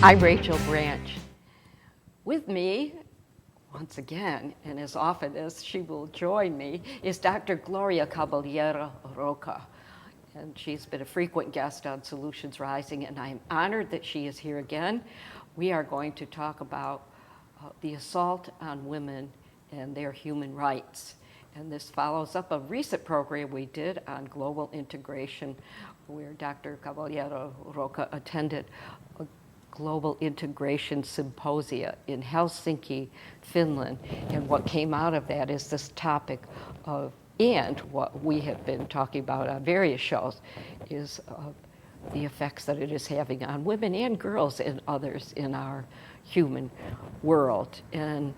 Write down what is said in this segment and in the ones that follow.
I'm Rachel Branch. With me, once again, and as often as she will join me, is Dr. Gloria Caballero Roca. And she's been a frequent guest on Solutions Rising, and I'm honored that she is here again. We are going to talk about the assault on women and their human rights. And this follows up a recent program we did on global integration, where Dr. Caballero Roca attended a global integration symposia in Helsinki, Finland. And what came out of that is this topic of, and what we have been talking about on various shows, is the effects that it is having on women and girls and others in our human world. And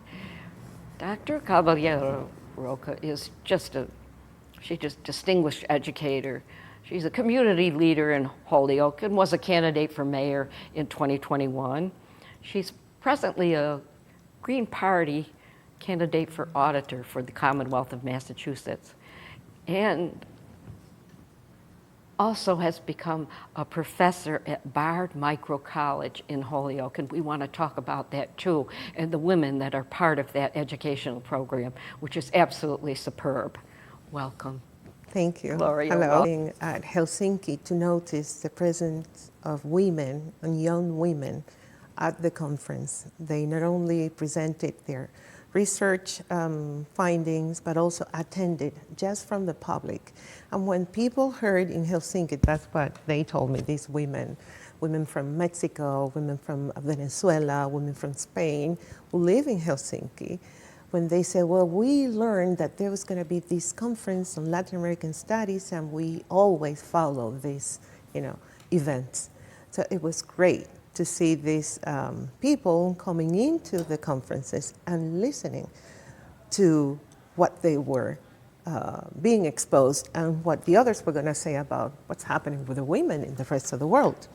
Dr. Caballero Roca is she's just distinguished educator. She's a community leader in Holyoke and was a candidate for mayor in 2021. She's presently a Green Party candidate for auditor for the Commonwealth of Massachusetts, and also has become a professor at Bard Micro College in Holyoke, and we want to talk about that too, and the women that are part of that educational program, which is absolutely superb. Welcome. Thank you. Gloria. Hello. Being at Helsinki to notice the presence of women and young women at the conference. They not only presented their research findings, but also attended just from the public. And when people heard in Helsinki, that's what they told me, these women from Mexico, women from Venezuela, women from Spain, who live in Helsinki, when they said, well, we learned that there was going to be this conference on Latin American studies, and we always follow these, events. So it was great to see these people coming into the conferences and listening to what they were being exposed and what the others were going to say about what's happening with the women in the rest of the world.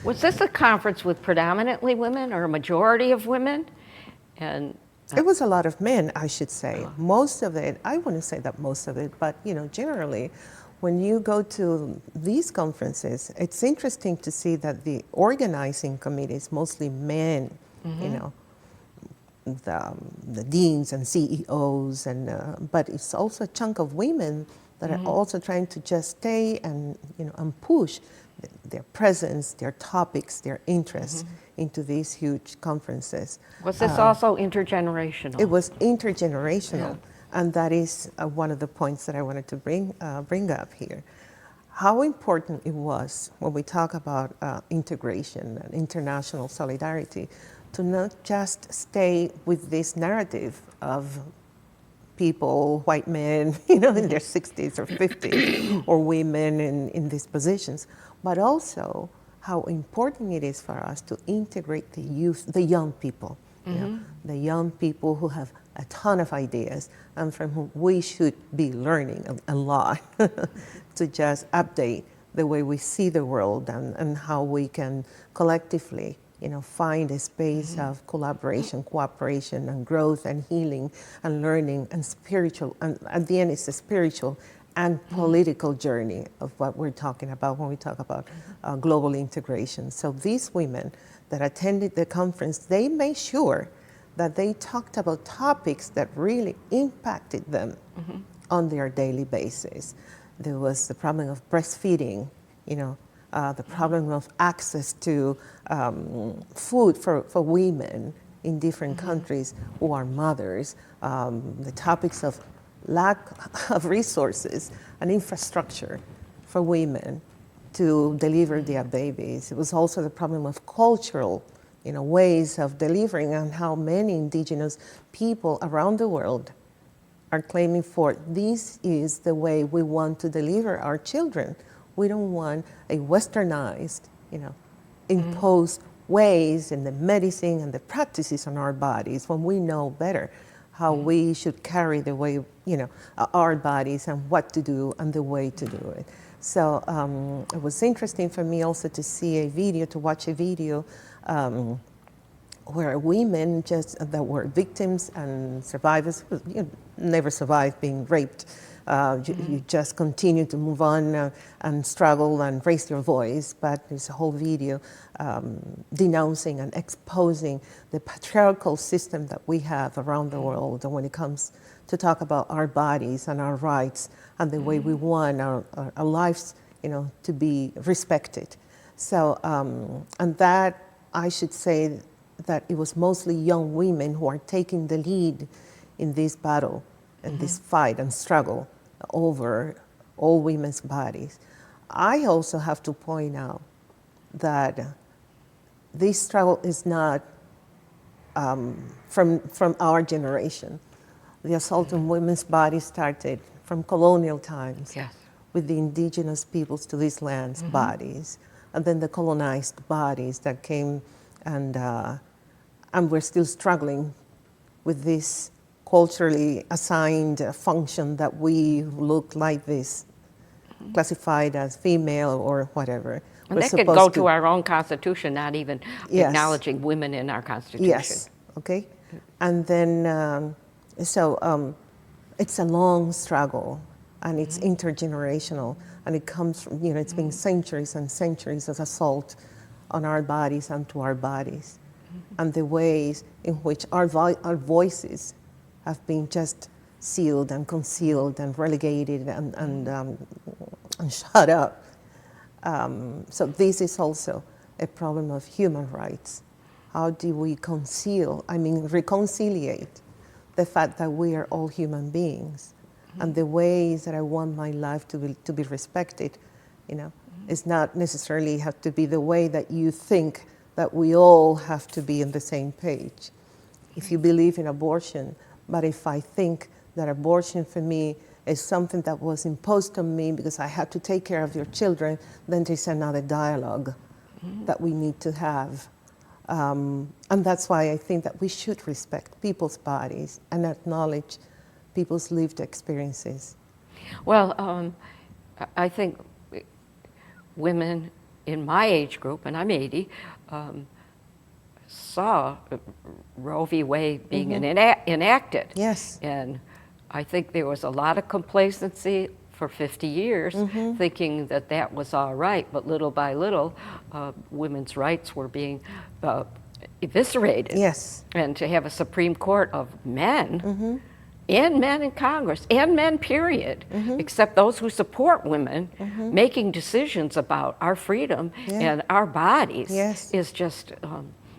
Was this a conference with predominantly women or a majority of women? And it was a lot of men, I should say. Most of it, I wouldn't say that most of it, but generally, when you go to these conferences, it's interesting to see that the organizing committee is mostly men, the deans and CEOs, but it's also a chunk of women that are also trying to just stay and push their presence, their topics, their interests into these huge conferences. Was this also intergenerational? It was intergenerational, and that is one of the points that I wanted to bring up here. How important it was when we talk about integration and international solidarity to not just stay with this narrative of people, white men, in their 60s or 50s, or women in these positions, but also how important it is for us to integrate the youth, the young people, the young people who have a ton of ideas and from whom we should be learning a lot to just update the way we see the world and how we can collectively find a space of collaboration, cooperation, and growth, and healing, and learning, and spiritual. And at the end, it's a spiritual and political journey of what we're talking about when we talk about global integration. So these women that attended the conference, they made sure that they talked about topics that really impacted them on their daily basis. There was the problem of breastfeeding, the problem of access to food for women in different countries who are mothers, the topics of lack of resources and infrastructure for women to deliver their babies. It was also the problem of cultural ways of delivering, and how many indigenous people around the world are claiming for this is the way we want to deliver our children. We don't want a westernized, imposed ways in the medicine and the practices on our bodies, when we know better how we should carry the way, our bodies, and what to do and the way to do it. So it was interesting for me also to watch a video where women that were victims and survivors, never survived being raped, You just continue to move on and struggle and raise your voice. But there's a whole video denouncing and exposing the patriarchal system that we have around the world when it comes to talk about our bodies and our rights and the way we want our lives, to be respected. So, and that, I should say that it was mostly young women who are taking the lead in this battle and this fight and struggle over all women's bodies. I also have to point out that this struggle is not from our generation. The assault on women's bodies started from colonial times, Yes. with the indigenous peoples to these lands' bodies, and then the colonized bodies that came, and we're still struggling with this culturally assigned function that we look like this, classified as female or whatever. And We're that could supposed go to our own Constitution, not even Yes. acknowledging women in our Constitution. Yes, okay. And then, it's a long struggle, and it's intergenerational, and it comes from, it's been centuries and centuries of assault on our bodies and to our bodies, and the ways in which our voices have been just sealed and concealed and relegated and shut up. So this is also a problem of human rights. How do we reconciliate the fact that we are all human beings, and the ways that I want my life to be respected, is not necessarily have to be the way that you think that we all have to be on the same page. If you believe in abortion, but if I think that abortion for me is something that was imposed on me because I had to take care of your children, then there's another dialogue that we need to have. And that's why I think that we should respect people's bodies and acknowledge people's lived experiences. Well, I think women in my age group, and I'm 80, saw Roe v. Wade being enacted. Yes. And I think there was a lot of complacency for 50 years, thinking that that was all right, but little by little, women's rights were being eviscerated. Yes. And to have a Supreme Court of men, and men in Congress, and men, period, except those who support women, making decisions about our freedom and our bodies is just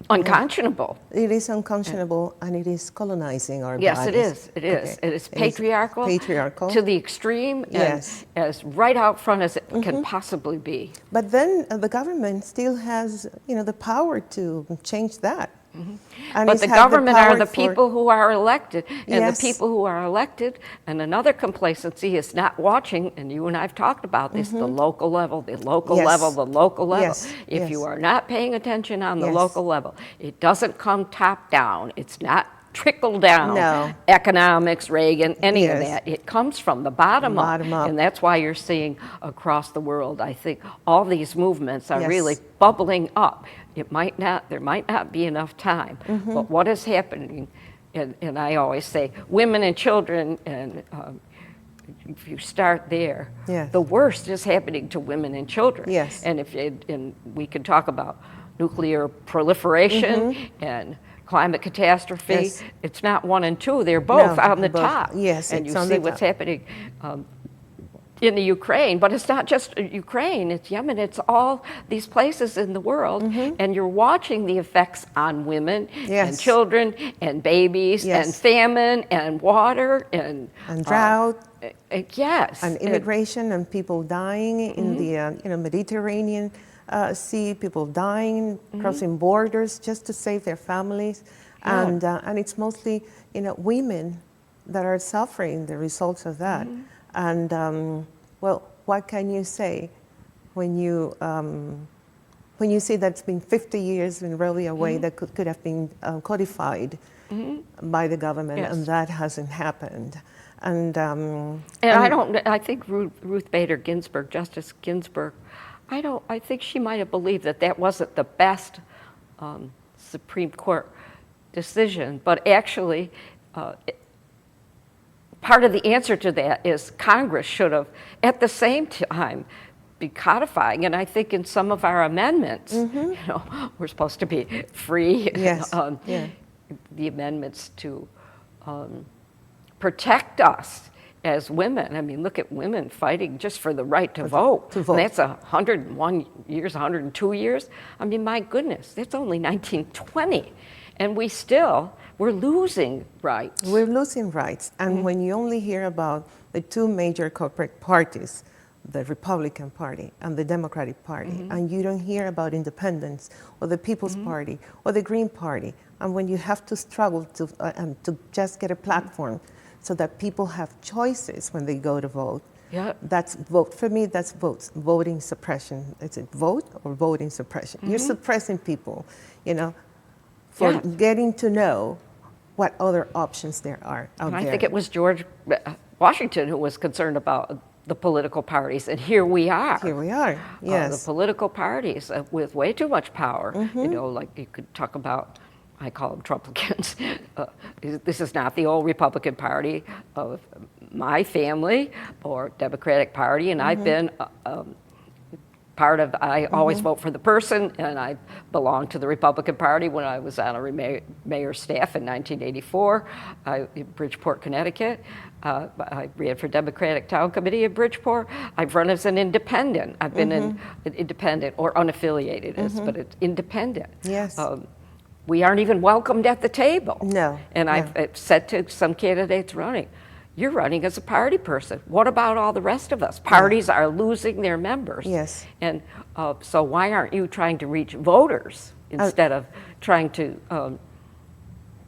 unconscionable. It is unconscionable, and it is colonizing our Yes, bodies. it is. It is. Okay. It is patriarchal, to the extreme, and as right out front as it can possibly be. But then the government still has, the power to change that. And But the government are the people who are elected, and the people who are elected, and another complacency is not watching, and you and I have talked about this, the local level, the local level, the local level. If you are not paying attention on the local level, it doesn't come top down, it's not trickle down, economics, Reagan, any of that. It comes from the bottom up, and that's why you're seeing across the world, I think, all these movements are really bubbling up. There might not be enough time, but what is happening, and I always say, women and children, and if you start there, the worst is happening to women and children. And we can talk about nuclear proliferation and climate catastrophe. It's not one and two; they're both on the top. And you see what's happening in the Ukraine, but it's not just Ukraine, it's Yemen, it's all these places in the world, and you're watching the effects on women and children and babies and famine and water and drought. And immigration and people dying in the Mediterranean Sea, people dying, crossing borders just to save their families, and it's mostly women that are suffering the results of that. And well, what can you say when you see that it's been 50 years in really a way that could have been codified by the government, and that hasn't happened. And I think Ruth Bader Ginsburg, Justice Ginsburg, I think she might have believed that wasn't the best Supreme Court decision, but actually part of the answer to that is Congress should have, at the same time, be codifying, and I think in some of our amendments, you know, we're supposed to be free. Yes. Yeah. The amendments to protect us as women. I mean, look at women fighting just for the right to vote. To vote. And that's 101 years, 102 years. I mean, my goodness, that's only 1920, and we're losing rights. We're losing rights. And when you only hear about the two major corporate parties, the Republican Party and the Democratic Party, and you don't hear about independents or the People's Party or the Green Party, and when you have to struggle to just get a platform so that people have choices when they go to vote, that's vote. For me, that's voting suppression. Is it vote or voting suppression? You're suppressing people, you know, for getting to know what other options there are out there. I think it was George Washington who was concerned about the political parties, and here we are. Here we are, yes. The political parties with way too much power. You know, like you could talk about, I call them Trumplicans. This is not the old Republican Party of my family or Democratic Party, and I've been part of, I always vote for the person, and I belonged to the Republican Party when I was on a mayor's staff in 1984 in Bridgeport, Connecticut. I ran for Democratic Town Committee in Bridgeport. I've run as an independent. I've been an independent or unaffiliated, but it's independent. Yes. We aren't even welcomed at the table. No. And I've said to some candidates running, you're running as a party person. What about all the rest of us? Parties are losing their members. Yes. And so why aren't you trying to reach voters instead of trying to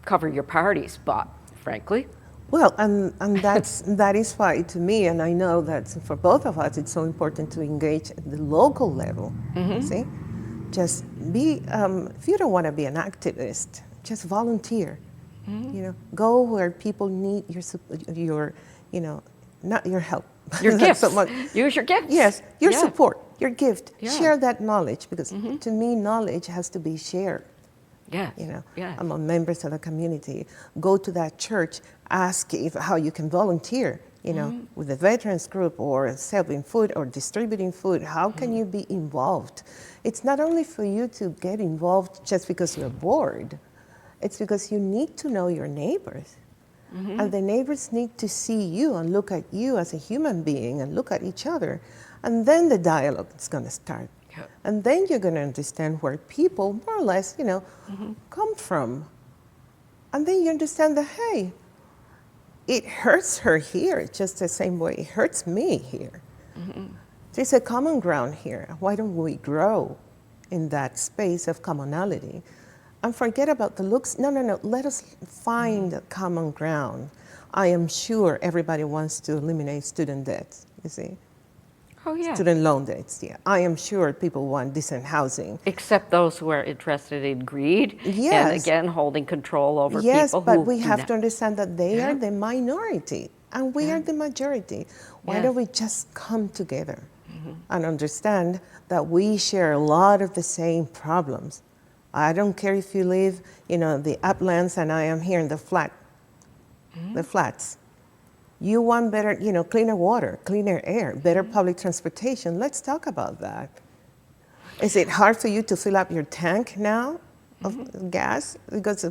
cover your party's butt, frankly? Well, and that is why, to me, and I know that for both of us, it's so important to engage at the local level. See, just be. If you don't want to be an activist, just volunteer. You know, go where people need your, you know, not your help. Your gifts. So much. Use your gifts. Yes, your support, your gift. Yeah. Share that knowledge, because to me, knowledge has to be shared. Yeah. You know, Yeah. among members of the community. Go to that church, ask how you can volunteer, you know, with the veterans group or serving food or distributing food. How can you be involved? It's not only for you to get involved just because you're bored. It's because you need to know your neighbors. And the neighbors need to see you and look at you as a human being and look at each other. And then the dialogue is going to start. Yep. And then you're going to understand where people, more or less, you know, come from. And then you understand that, hey, it hurts her here just the same way it hurts me here. There's a common ground here. Why don't we grow in that space of commonality? And forget about the looks. No. Let us find a common ground. I am sure everybody wants to eliminate student debts, you see. Oh, yeah. Student loan debts, yeah. I am sure people want decent housing. Except those who are interested in greed. Yes. And again, holding control over people. Yes, but who we do have not. to understand that they are the minority and we are the majority. Why don't we just come together and understand that we share a lot of the same problems? I don't care if you live, you know, the uplands and I am here in the the flats. You want better, you know, cleaner water, cleaner air, better public transportation. Let's talk about that. Is it hard for you to fill up your tank now of gas because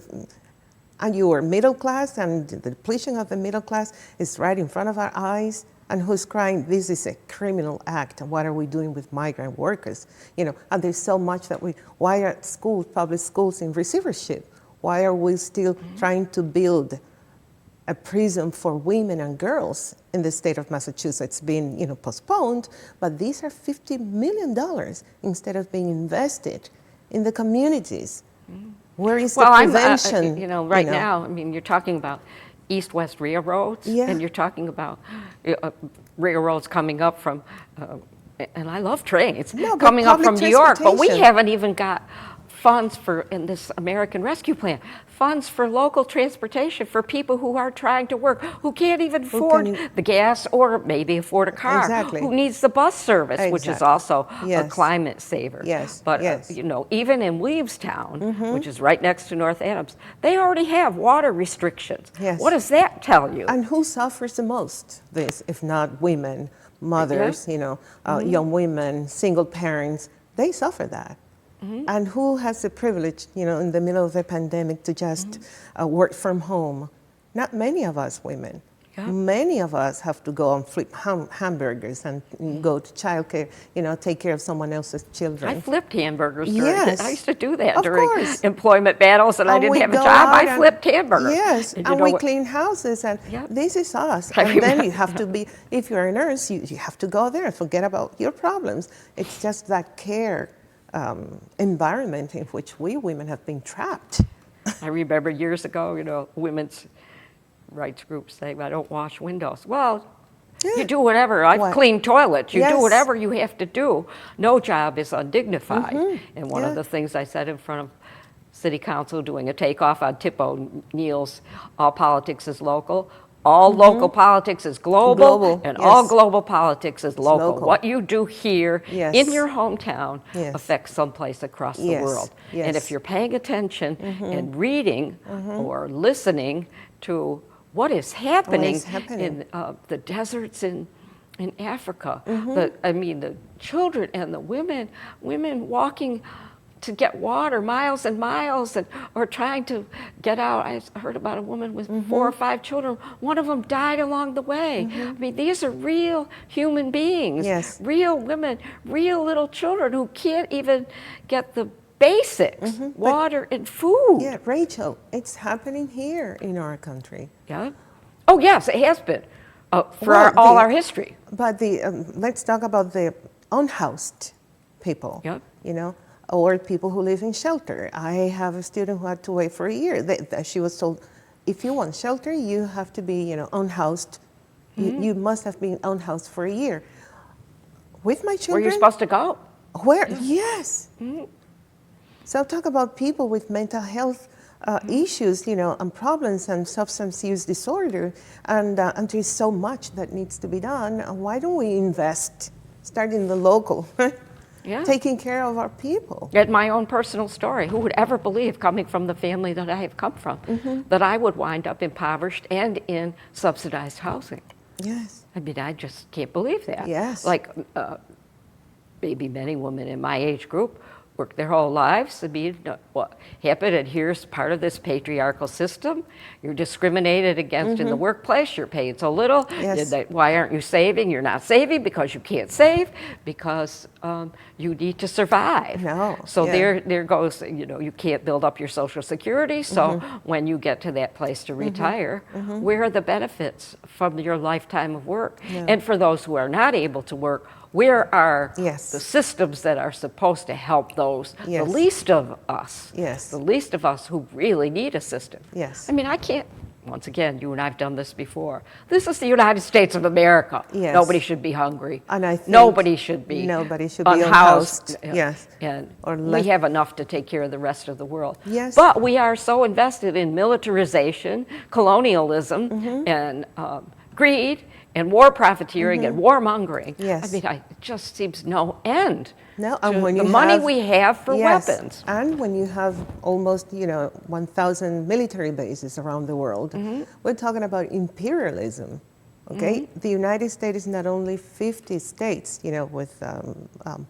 and you are middle class and the depletion of the middle class is right in front of our eyes? And who's crying, this is a criminal act, and what are we doing with migrant workers? You know, and there's so much that why are schools, public schools in receivership? Why are we still trying to build a prison for women and girls in the state of Massachusetts being, you know, postponed? But these are $50 million instead of being invested in the communities. Where is the prevention? You know, right now, I mean, you're talking about east-west railroads, and you're talking about railroads coming up from, and I love trains, coming up from New York, but we haven't even got funds for, in this American Rescue Plan, funds for local transportation for people who are trying to work, who can't even afford the gas or maybe afford a car, Exactly. who needs the bus service, which is also a climate saver. Yes. But, you know, even in Williamstown, which is right next to North Adams, they already have water restrictions. Yes. What does that tell you? And who suffers the most this, if not women, mothers, you know, young women, single parents? They suffer that. And who has the privilege, you know, in the middle of the pandemic to just work from home? Not many of us women. Many of us have to go and flip hamburgers and go to childcare, you know, take care of someone else's children. I flipped hamburgers during, Yes. I used to do that Of during course. employment battles and I didn't we have a go job. out I flipped hamburgers. Yes, And and you know we what- clean houses, and this is us. I And then remember you have to be, if you're a nurse, you have to go there and forget about your problems. It's just that care environment in which we women have been trapped. I remember years ago, you know, women's rights groups saying, I don't wash windows. Well, you do whatever. I've cleaned toilets. You do whatever you have to do. No job is undignified. And one of the things I said in front of City Council doing a takeoff on Tip O'Neill's All Politics is Local. All local politics is global, and all global politics is local. What you do here in your hometown affects someplace across the world. And if you're paying attention and reading or listening to what is happening, in the deserts in Africa, the children and the women walking to get water miles and miles, or trying to get out. I heard about a woman with 4 or 5 children. One of them died along the way. I mean, these are real human beings, real women, real little children who can't even get the basics, water and food. Yeah, Rachel, it's happening here in our country. Yeah. Oh yes, it has been for all our history. But let's talk about the unhoused people. You know, or people who live in shelter. I have a student who had to wait for a year. She was told, if you want shelter, you have to be, you know, unhoused. You must have been unhoused for a year. With my children. Where you're supposed to go. Where? Yes. So talk about people with mental health issues, you know, and problems and substance use disorder, and there's so much that needs to be done. Why don't we invest, starting the local, taking care of our people? Yet my own personal story, who would ever believe, coming from the family that I have come from, that I would wind up impoverished and in subsidized housing? Yes. I mean, I just can't believe that. Yes. Like maybe many women in my age group work their whole lives. I mean, what happened, and here's part of this patriarchal system. You're discriminated against in the workplace. You're paid so little. Why aren't you saving? You're not saving because you can't save, because you need to survive. So there goes, you know, you can't build up your Social Security. So when you get to that place to retire, where are the benefits from your lifetime of work? And for those who are not able to work, where are the systems that are supposed to help those, the least of us, the least of us who really need assistance? I mean, I can't, once again, you and I have done this before. This is the United States of America. Nobody should be hungry. And I think nobody should be unhoused. And we have enough to take care of the rest of the world. But we are so invested in militarization, colonialism, and greed, and war profiteering and warmongering. I mean, it just seems no end to the money we have for weapons. And when you have almost, you know, 1,000 military bases around the world, we're talking about imperialism. Okay, the United States is not only 50 states, you know, with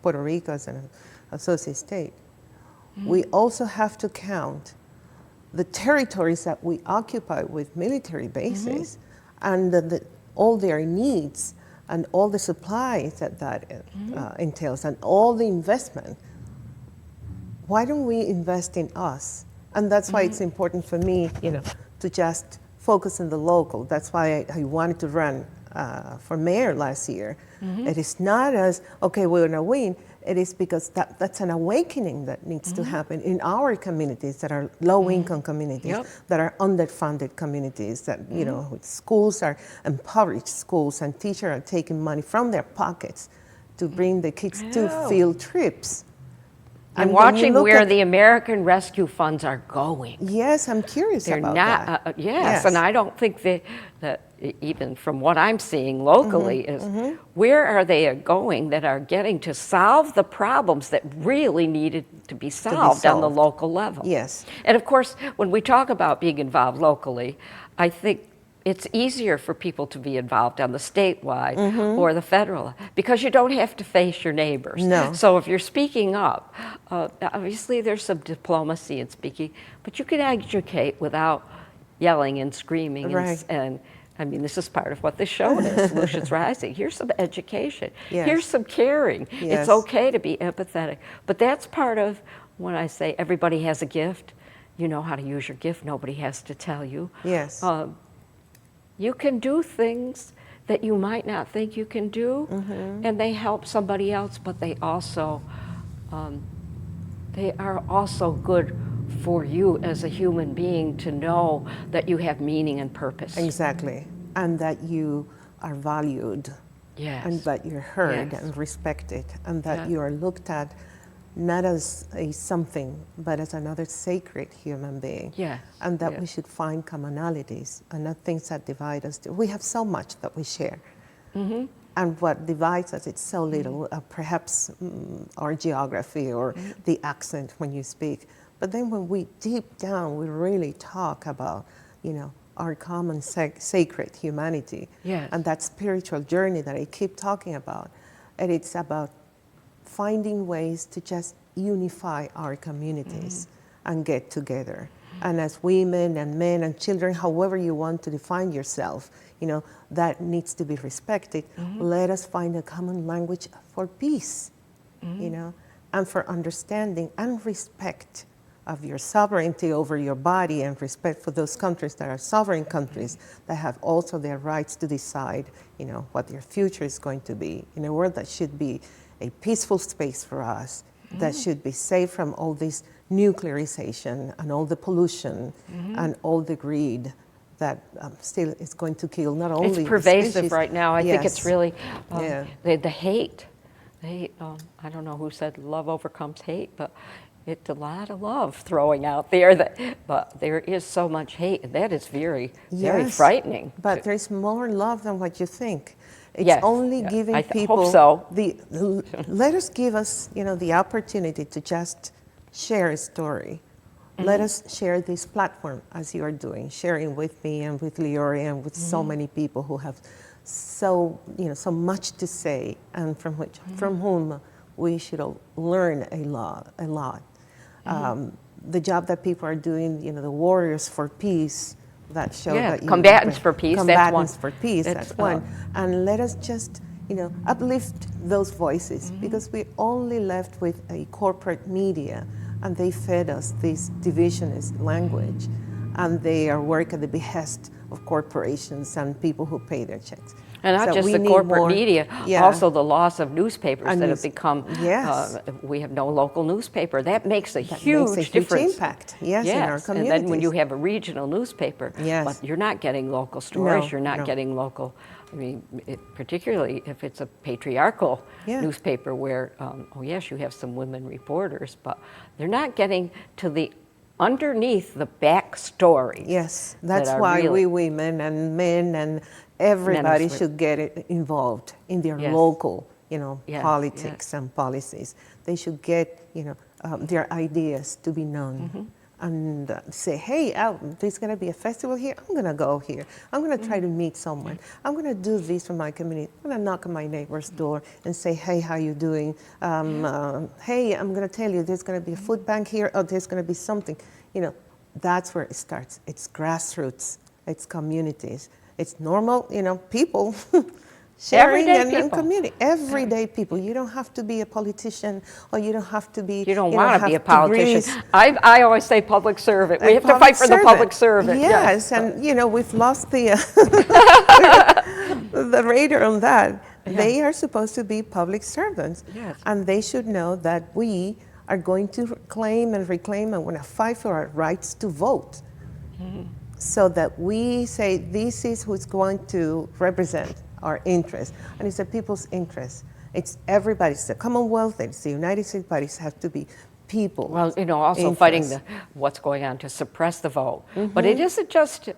Puerto Rico as an associate state. We also have to count the territories that we occupy with military bases, and all their needs and all the supplies that entails, and all the investment. Why don't we invest in us? And that's why it's important for me, you know, to just focus on the local. That's why I wanted to run for mayor last year. It is not as, okay, we're gonna win. It is because that's an awakening that needs to happen in our communities that are low-income communities, that are underfunded communities, that, you know, schools are impoverished schools, and teachers are taking money from their pockets to bring the kids to field trips. And when you watching look where at- the American Rescue Funds are going. Yes, I'm curious They're about not, that. yes, and I don't think that even from what I'm seeing locally is where are they going that are getting to solve the problems that really needed to be solved on the solved. local level. Yes. And of course, when we talk about being involved locally, I think it's easier for people to be involved on the statewide or the federal because you don't have to face your neighbors. No. So if you're speaking up, obviously there's some diplomacy in speaking, but you can educate without yelling and screaming. Right. And I mean, this is part of what this show is, Lucia's Rising. Here's some education. Yes. Here's some caring. Yes. It's okay to be empathetic. But that's part of when I say everybody has a gift. You know how to use your gift. Nobody has to tell you. Yes. You can do things that you might not think you can do, and they help somebody else, but they are also good for you as a human being to know that you have meaning and purpose. Exactly. And that you are valued. Yes. And that you're heard Yes. and respected, and that Yeah. you are looked at not as a something, but as another sacred human being. Yes. And that we Yes. should find commonalities and not things that divide us. We have so much that we share. And what divides us, it's so little, perhaps our geography or the accent when you speak. But then when we deep down, we really talk about, our common sacred humanity. Yes. And that spiritual journey that I keep talking about. And it's about finding ways to just unify our communities and get together. And as women and men and children, however you want to define yourself, that needs to be respected. Let us find a common language for peace, and for understanding and respect of your sovereignty over your body, and respect for those countries that are sovereign countries that have also their rights to decide, what their future is going to be in a world that should be a peaceful space for us, that should be safe from all this nuclearization and all the pollution and all the greed that still is going to kill not only It's pervasive species. right now. I think it's Yes. really Yeah. the hate. The hate. I don't know who said love overcomes hate, but it's a lot of love throwing out there. But there is so much hate, and that is very, very Yes, frightening. But there's more love than what you think. It's Yes, only yeah. giving I hope people so. let us give us, the opportunity to just share a story. Let us share this platform as you are doing, sharing with me and with Gloria and with so many people who have so much to say, and from whom we should all learn a lot. The job that people are doing, the warriors for peace, that show that Combatants for Peace, that's one. Combatants for Peace, that's one. one. And let us just, uplift those voices, because we're only left with a corporate media, and they fed us this divisionist language, and they are work at the behest of corporations and people who pay their checks. And not So just we the need corporate more- media, Yeah. also the loss of newspapers And that news- have become, Yes. we have no local newspaper. That makes a That huge makes a difference. huge impact, yes, in our And then when you communities. have a regional newspaper, Yes. but you're not getting local stories, No, you're not no. getting local, particularly if it's a patriarchal Yeah. newspaper where, yes, you have some women reporters, but they're not getting to the underneath the backstory. Yes, that's are why really- we women and men and everybody women. should get it involved in their Yes. local, Yes, politics and policies. They should get, their ideas to be known. And say, hey, there's going to be a festival here. I'm going to go here. I'm going to try to meet someone. I'm going to do this for my community. I'm going to knock on my neighbor's door and say, hey, how you doing? Hey, I'm going to tell you, there's going to be a food bank here. Or there's going to be something. That's where it starts. It's grassroots. It's communities. It's normal, people. Sharing Everyday and people. community, everyday people. You don't have to be a politician, or you don't have to be. You don't want to be a have politician. breathe I always say public servant. We a have to fight for the public servant. Yes, and we've lost the the radar on that. Yeah. They are supposed to be public servants, Yes. and they should know that we are going to claim and reclaim and want to fight for our rights to vote, so that we say this is who's going to represent our interests, and it's the people's interests. It's everybody's. The Commonwealth, it's the United States, but it have to be people. Well, you know, also fighting what's going on to suppress the vote. But it isn't just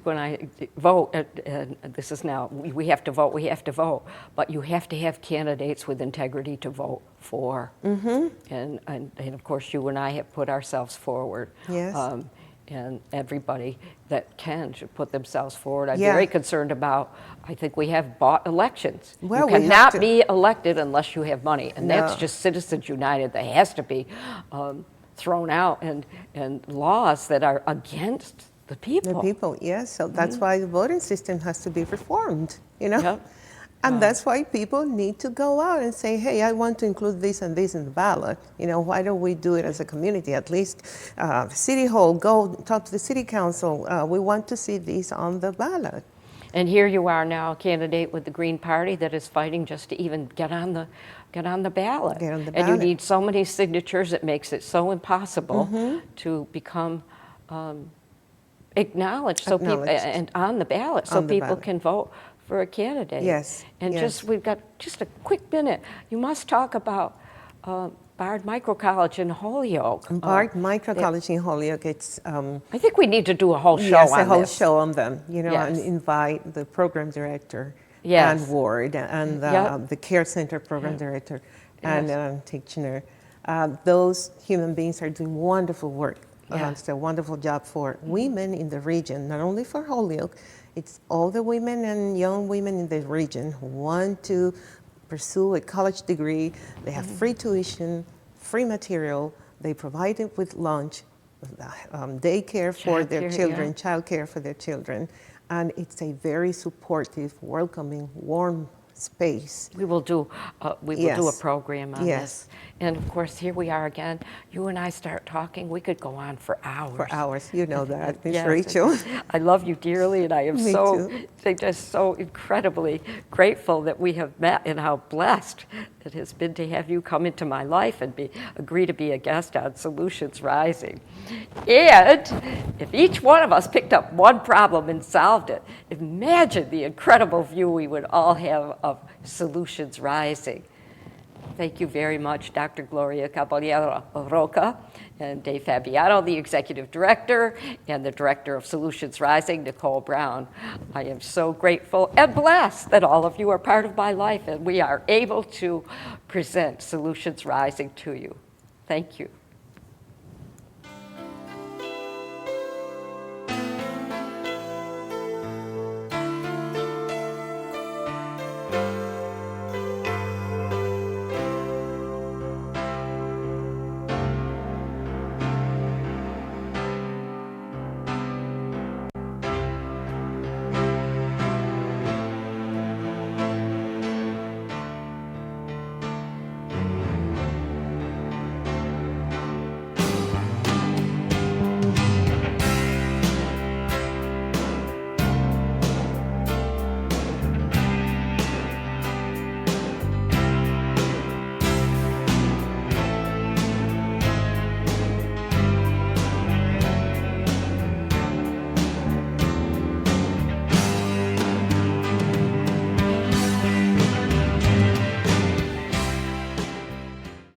when I vote, and this is now, we have to vote, but you have to have candidates with integrity to vote for. And of course, you and I have put ourselves forward. Yes. And everybody that can should put themselves forward. I'm very concerned about, I think we have bought elections. Well, you cannot be elected unless you have money, and that's just Citizens United. That has to be thrown out, and laws that are against the people. The people, yes. So that's why the voting system has to be reformed, you know? Yep. And that's why people need to go out and say, hey, I want to include this and this in the ballot. You know, why don't we do it as a community? At least City Hall, go talk to the City Council. We want to see these on the ballot. And here you are now, a candidate with the Green Party that is fighting just to even get on the ballot. Get on the ballot. And you need so many signatures, it makes it so impossible to become acknowledged, so people and on the ballot, so people can vote for a candidate. Yes. And we've got just a quick minute. You must talk about Bard Micro College in Holyoke. Bard Micro College in Holyoke. It's. I think we need to do a whole show on a whole this. show on them. You know, and invite the program director and ward and the care center program director and Tichenor. Those human beings are doing wonderful work. It's a wonderful job for women in the region, not only for Holyoke. It's all the women and young women in the region who want to pursue a college degree. They have free tuition, free material. They provide it with lunch, daycare for their children, childcare for their children. And it's a very supportive, welcoming, warm space. We will do a program on this. And of course, here we are again. You and I start talking, we could go on for hours. For hours, you know that, Miss Rachel. I love you dearly, and I am just so incredibly grateful that we have met, and how blessed it has been to have you come into my life and agree to be a guest on Solutions Rising. And if each one of us picked up one problem and solved it, imagine the incredible view we would all have of Solutions Rising. Thank you very much, Dr. Gloria Caballero Roca, and Dave Fabiano, the Executive Director, and the Director of Solutions Rising, Nicole Brown. I am so grateful and blessed that all of you are part of my life, and we are able to present Solutions Rising to you. Thank you.